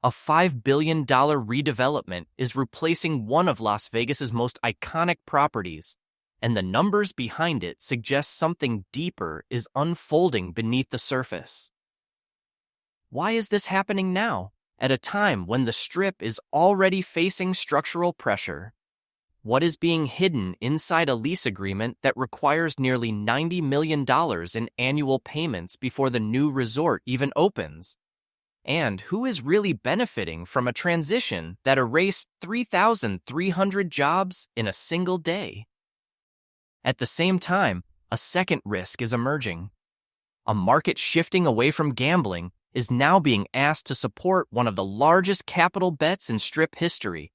A $5 billion redevelopment is replacing one of Las Vegas's most iconic properties, and the numbers behind it suggest something deeper is unfolding beneath the surface. Why is this happening now, at a time when the Strip is already facing structural pressure? What is being hidden inside a lease agreement that requires nearly $90 million in annual payments before the new resort even opens? And who is really benefiting from a transition that erased 3,300 jobs in a single day? At the same time, a second risk is emerging. A market shifting away from gambling is now being asked to support one of the largest capital bets in Strip history.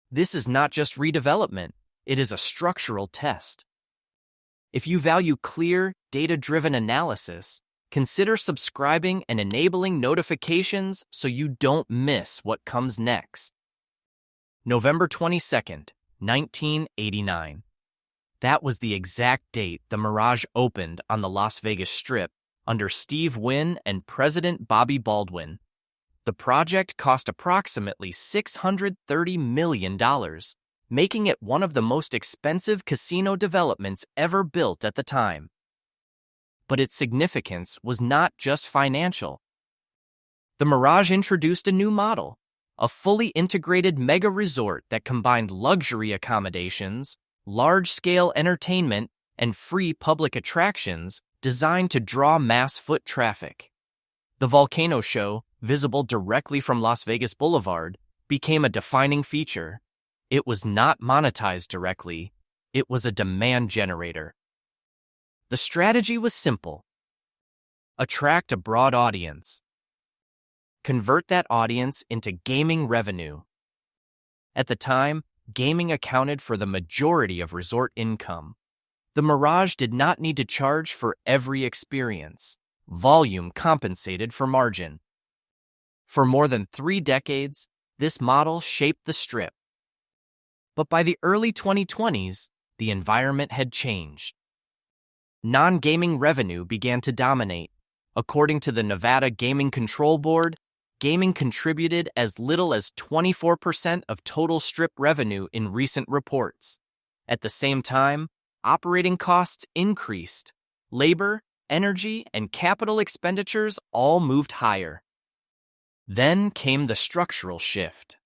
This is not just redevelopment, it is a structural test. If you value clear, data-driven analysis, consider subscribing and enabling notifications so you don't miss what comes next. November 22nd, 1989. That was the exact date the Mirage opened on the Las Vegas Strip under Steve Wynn and President Bobby Baldwin. The project cost approximately $630 million, making it one of the most expensive casino developments ever built at the time. But its significance was not just financial. The Mirage introduced a new model, a fully integrated mega resort that combined luxury accommodations, large-scale entertainment, and free public attractions designed to draw mass foot traffic. The Volcano Show, visible directly from Las Vegas Boulevard, became a defining feature. It was not monetized directly, it was a demand generator. The strategy was simple. Attract a broad audience. Convert that audience into gaming revenue. At the time, gaming accounted for the majority of resort income. The Mirage did not need to charge for every experience. Volume compensated for margin. For more than 3 decades, this model shaped the Strip. But by the early 2020s, the environment had changed. Non-gaming revenue began to dominate. According to the Nevada Gaming Control Board, gaming contributed as little as 24% of total Strip revenue in recent reports. At the same time, operating costs increased. Labor, energy, and capital expenditures all moved higher. Then came the structural shift.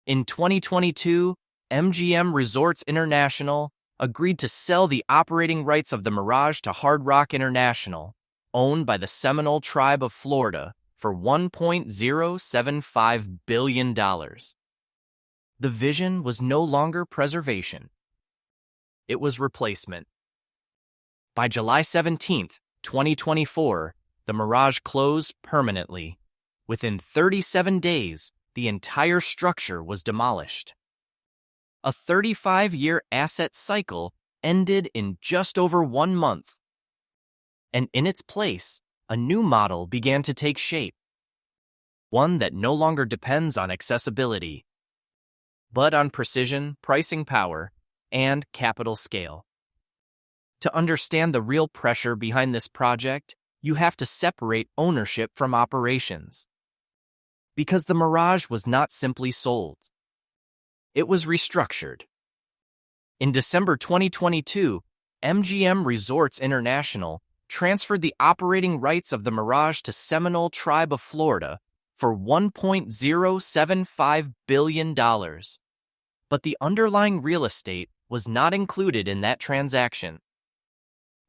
In 2022, MGM Resorts International agreed to sell the operating rights of the Mirage to Hard Rock International, owned by the Seminole Tribe of Florida, for $1.075 billion. The vision was no longer preservation. It was replacement. By July 17, 2024, the Mirage closed permanently. Within 37 days, the entire structure was demolished. A 35-year asset cycle ended in just over 1 month. And in its place, a new model began to take shape. One that no longer depends on accessibility, but on precision, pricing power, and capital scale. To understand the real pressure behind this project, you have to separate ownership from operations. Because the Mirage was not simply sold. It was restructured. In December 2022, MGM Resorts International transferred the operating rights of the Mirage to Seminole Tribe of Florida for $1.075 billion. But the underlying real estate was not included in that transaction.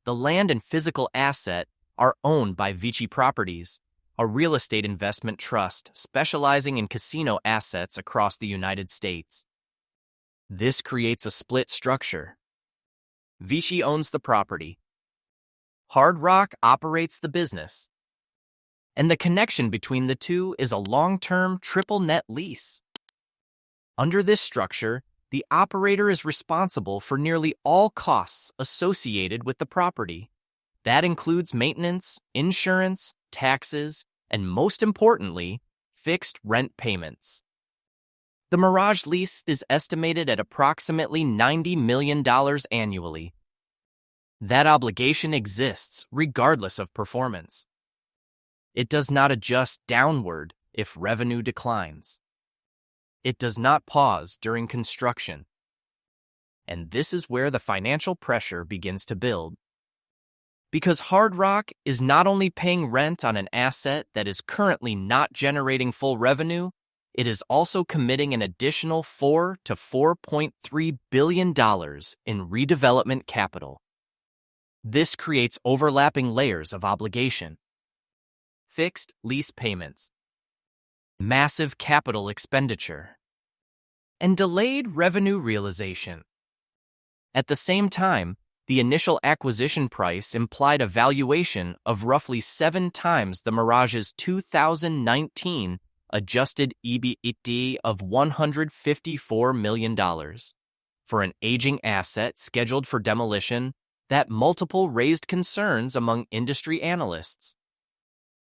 The land and physical asset are owned by VICI Properties, a real estate investment trust specializing in casino assets across the United States. This creates a split structure. VICI owns the property. Hard Rock operates the business. And the connection between the two is a long-term triple net lease. Under this structure, the operator is responsible for nearly all costs associated with the property. That includes maintenance, insurance, taxes, and most importantly, fixed rent payments. The Mirage lease is estimated at approximately $90 million annually. That obligation exists regardless of performance. It does not adjust downward if revenue declines. It does not pause during construction. And this is where the financial pressure begins to build. Because Hard Rock is not only paying rent on an asset that is currently not generating full revenue, it is also committing an additional $4 to $4.3 billion in redevelopment capital. This creates overlapping layers of obligation. Fixed lease payments, massive capital expenditure, and delayed revenue realization. At the same time, the initial acquisition price implied a valuation of roughly 7 times the Mirage's 2019 adjusted EBITDA of $154 million. For an aging asset scheduled for demolition, that multiple raised concerns among industry analysts.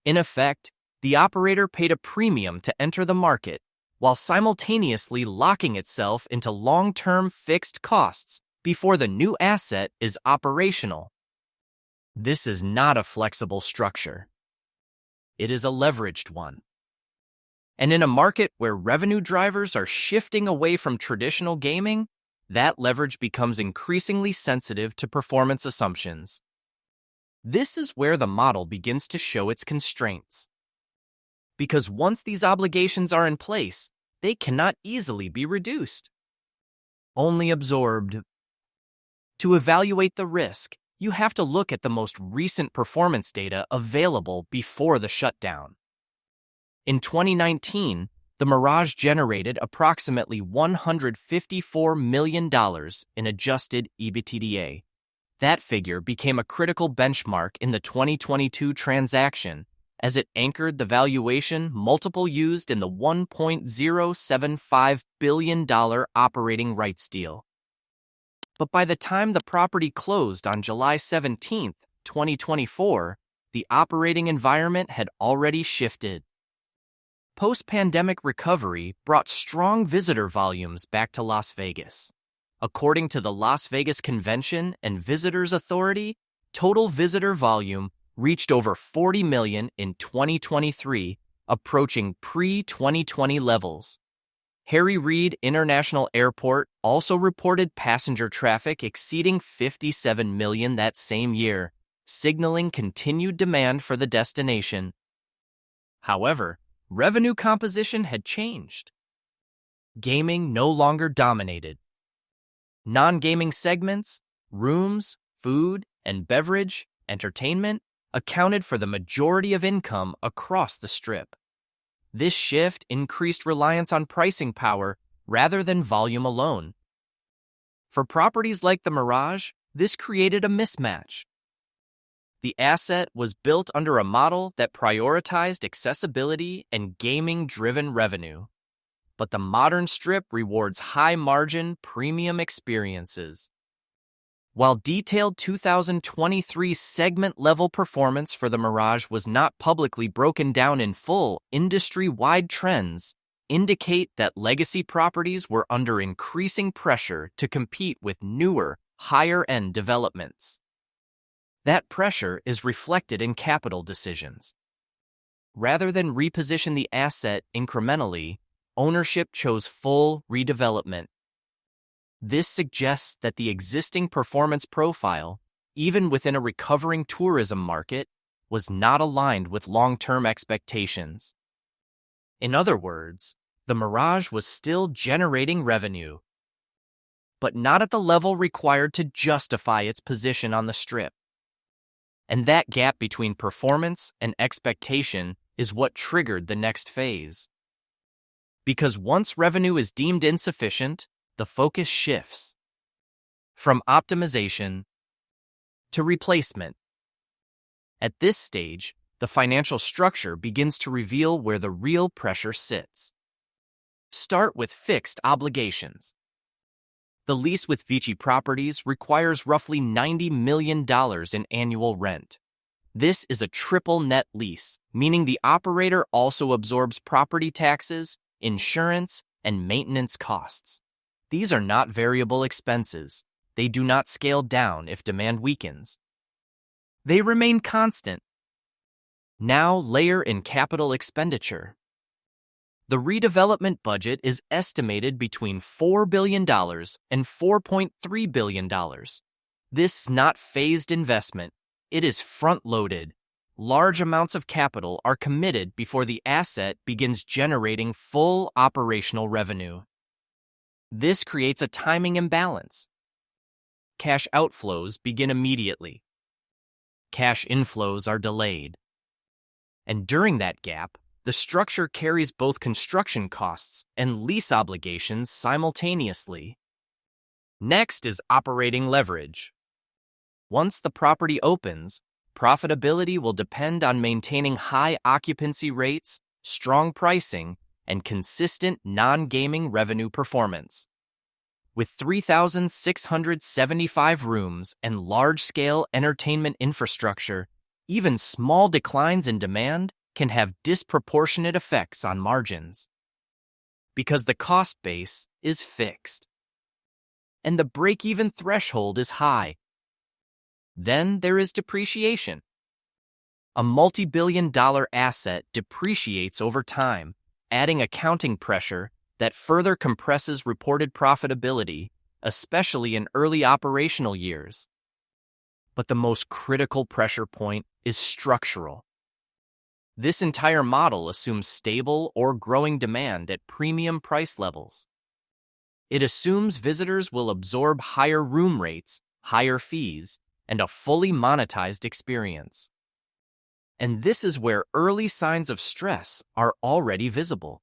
In effect, the operator paid a premium to enter the market, while simultaneously locking itself into long-term fixed costs before the new asset is operational. This is not a flexible structure. It is a leveraged one. And in a market where revenue drivers are shifting away from traditional gaming, that leverage becomes increasingly sensitive to performance assumptions. This is where the model begins to show its constraints. Because once these obligations are in place, they cannot easily be reduced. Only absorbed. To evaluate the risk, you have to look at the most recent performance data available before the shutdown. In 2019, the Mirage generated approximately $154 million in adjusted EBITDA. That figure became a critical benchmark in the 2022 transaction, as it anchored the valuation multiple used in the $1.075 billion operating rights deal. But by the time the property closed on July 17, 2024, the operating environment had already shifted. Post-pandemic recovery brought strong visitor volumes back to Las Vegas. According to the Las Vegas Convention and Visitors Authority, total visitor volume reached over 40 million in 2023, approaching pre-2020 levels. Harry Reid International Airport also reported passenger traffic exceeding 57 million that same year, signaling continued demand for the destination. However, revenue composition had changed. Gaming no longer dominated. Non-gaming segments, rooms, food and beverage, entertainment, accounted for the majority of income across the Strip. This shift increased reliance on pricing power rather than volume alone. For properties like the Mirage, this created a mismatch. The asset was built under a model that prioritized accessibility and gaming-driven revenue. But the modern Strip rewards high-margin, premium experiences. While detailed 2023 segment-level performance for the Mirage was not publicly broken down in full, industry-wide trends indicate that legacy properties were under increasing pressure to compete with newer, higher-end developments. That pressure is reflected in capital decisions. Rather than reposition the asset incrementally, ownership chose full redevelopment. This suggests that the existing performance profile, even within a recovering tourism market, was not aligned with long-term expectations. In other words, the Mirage was still generating revenue, but not at the level required to justify its position on the Strip. And that gap between performance and expectation is what triggered the next phase. Because once revenue is deemed insufficient, the focus shifts from optimization to replacement. At this stage, the financial structure begins to reveal where the real pressure sits. Start with fixed obligations. The lease with VICI Properties requires roughly $90 million in annual rent. This is a triple net lease, meaning the operator also absorbs property taxes, insurance, and maintenance costs. These are not variable expenses. They do not scale down if demand weakens. They remain constant. Now layer in capital expenditure. The redevelopment budget is estimated between $4 billion and $4.3 billion. This is not phased investment. It is front-loaded. Large amounts of capital are committed before the asset begins generating full operational revenue. This creates a timing imbalance. Cash outflows begin immediately. Cash inflows are delayed. And during that gap, the structure carries both construction costs and lease obligations simultaneously. Next is operating leverage. Once the property opens, profitability will depend on maintaining high occupancy rates, strong pricing, and consistent non-gaming revenue performance. With 3,675 rooms and large-scale entertainment infrastructure, even small declines in demand can have disproportionate effects on margins. Because the cost base is fixed. And the break-even threshold is high. Then there is depreciation. A multi-billion-dollar asset depreciates over time, adding accounting pressure that further compresses reported profitability, especially in early operational years. But the most critical pressure point is structural. This entire model assumes stable or growing demand at premium price levels. It assumes visitors will absorb higher room rates, higher fees, and a fully monetized experience. And this is where early signs of stress are already visible.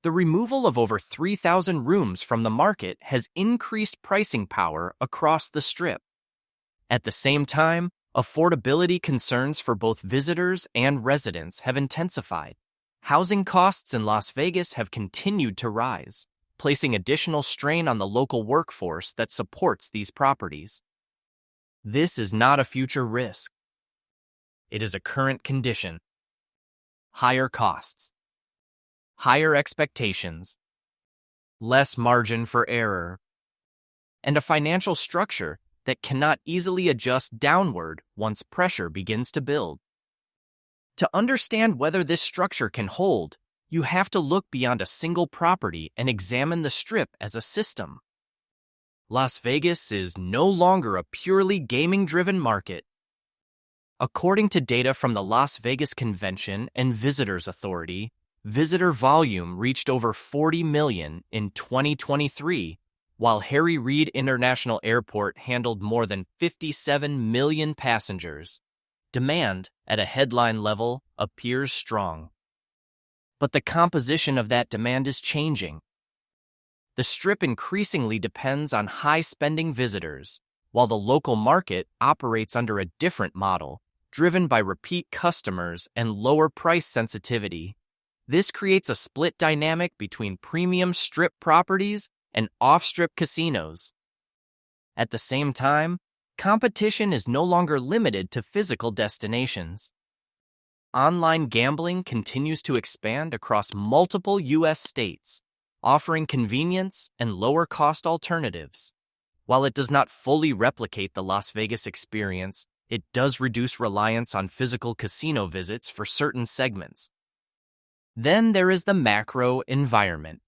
The removal of over 3,000 rooms from the market has increased pricing power across the Strip. At the same time, affordability concerns for both visitors and residents have intensified. Housing costs in Las Vegas have continued to rise, placing additional strain on the local workforce that supports these properties. This is not a future risk. It is a current condition. Higher costs. Higher expectations. Less margin for error. And a financial structure that cannot easily adjust downward once pressure begins to build. To understand whether this structure can hold, you have to look beyond a single property and examine the Strip as a system. Las Vegas is no longer a purely gaming-driven market. According to data from the Las Vegas Convention and Visitors Authority, visitor volume reached over 40 million in 2023, while Harry Reid International Airport handled more than 57 million passengers. Demand, at a headline level, appears strong. But the composition of that demand is changing. The Strip increasingly depends on high-spending visitors, while the local market operates under a different model, driven by repeat customers and lower price sensitivity. This creates a split dynamic between premium Strip properties and off-Strip casinos. At the same time, competition is no longer limited to physical destinations. Online gambling continues to expand across multiple U.S. states, offering convenience and lower-cost alternatives. While it does not fully replicate the Las Vegas experience, it does reduce reliance on physical casino visits for certain segments. Then there is the macro environment.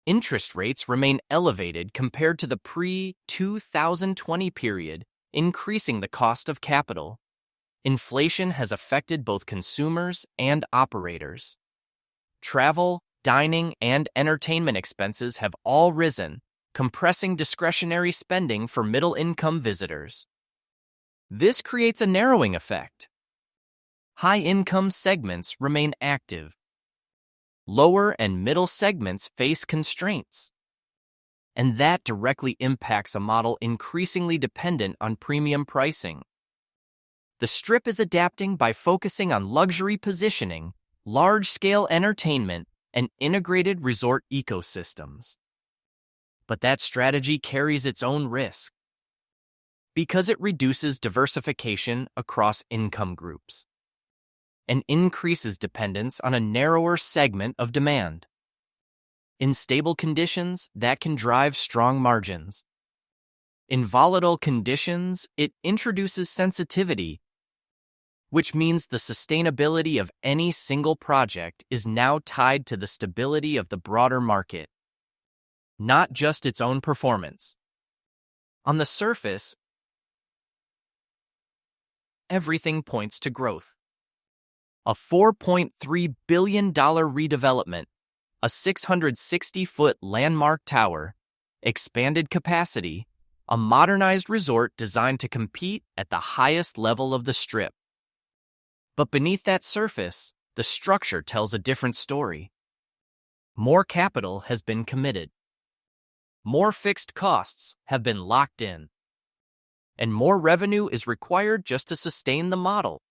Interest rates remain elevated compared to the pre-2020 period, increasing the cost of capital. Inflation has affected both consumers and operators. Travel, dining, and entertainment expenses have all risen, compressing discretionary spending for middle-income visitors. This creates a narrowing effect. High-income segments remain active. Lower and middle segments face constraints. And that directly impacts a model increasingly dependent on premium pricing. The Strip is adapting by focusing on luxury positioning, large-scale entertainment, and integrated resort ecosystems. But that strategy carries its own risk because it reduces diversification across income groups and increases dependence on a narrower segment of demand. In stable conditions, that can drive strong margins. In volatile conditions, it introduces sensitivity. which means the sustainability of any single project is now tied to the stability of the broader market, not just its own performance. On the surface, everything points to growth. A $4.3 billion redevelopment, a 660-foot landmark tower, expanded capacity, a modernized resort designed to compete at the highest level of the Strip. But beneath that surface, the structure tells a different story. More capital has been committed. More fixed costs have been locked in. And more revenue is required just to sustain the model.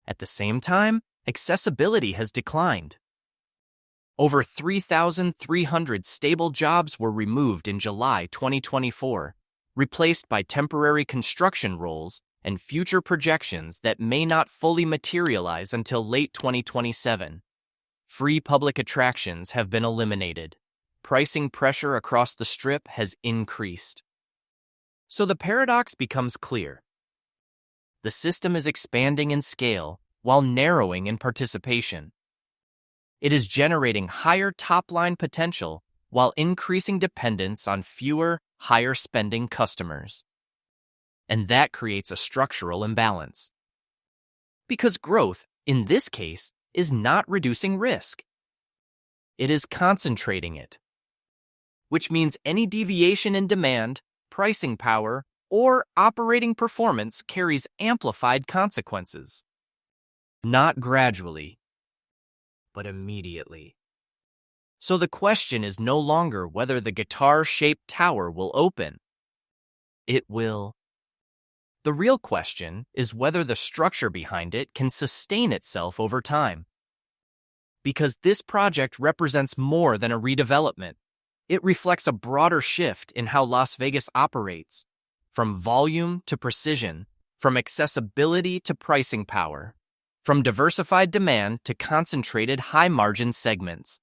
At the same time, accessibility has declined. Over 3,300 stable jobs were removed in July 2024, replaced by temporary construction roles and future projections that may not fully materialize until late 2027. Free public attractions have been eliminated. Pricing pressure across the Strip has increased. So the paradox becomes clear. The system is expanding in scale while narrowing in participation. It is generating higher top-line potential while increasing dependence on fewer, higher-spending customers. And that creates a structural imbalance. Because growth, in this case, is not reducing risk. It is concentrating it. Which means any deviation in demand, pricing power, or operating performance carries amplified consequences. Not gradually, but immediately. So the question is no longer whether the guitar-shaped tower will open. It will. The real question is whether the structure behind it can sustain itself over time. Because this project represents more than a redevelopment. It reflects a broader shift in how Las Vegas operates, from volume to precision, from accessibility to pricing power, from diversified demand to concentrated high-margin segments.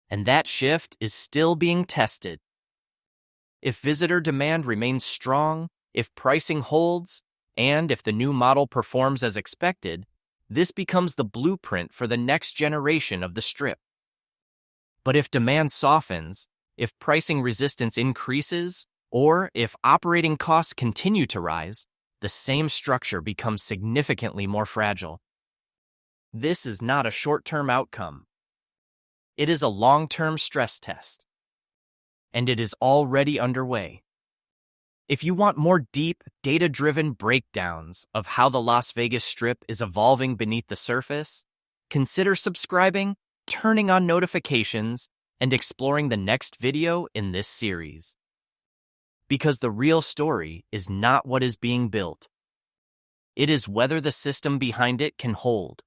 And that shift is still being tested. If visitor demand remains strong, if pricing holds, and if the new model performs as expected, this becomes the blueprint for the next generation of the Strip. But if demand softens, if pricing resistance increases, or if operating costs continue to rise, the same structure becomes significantly more fragile. This is not a short-term outcome. It is a long-term stress test. And it is already underway. If you want more deep, data-driven breakdowns of how the Las Vegas Strip is evolving beneath the surface, consider subscribing, turning on notifications, and exploring the next video in this series. Because the real story is not what is being built. It is whether the system behind it can hold.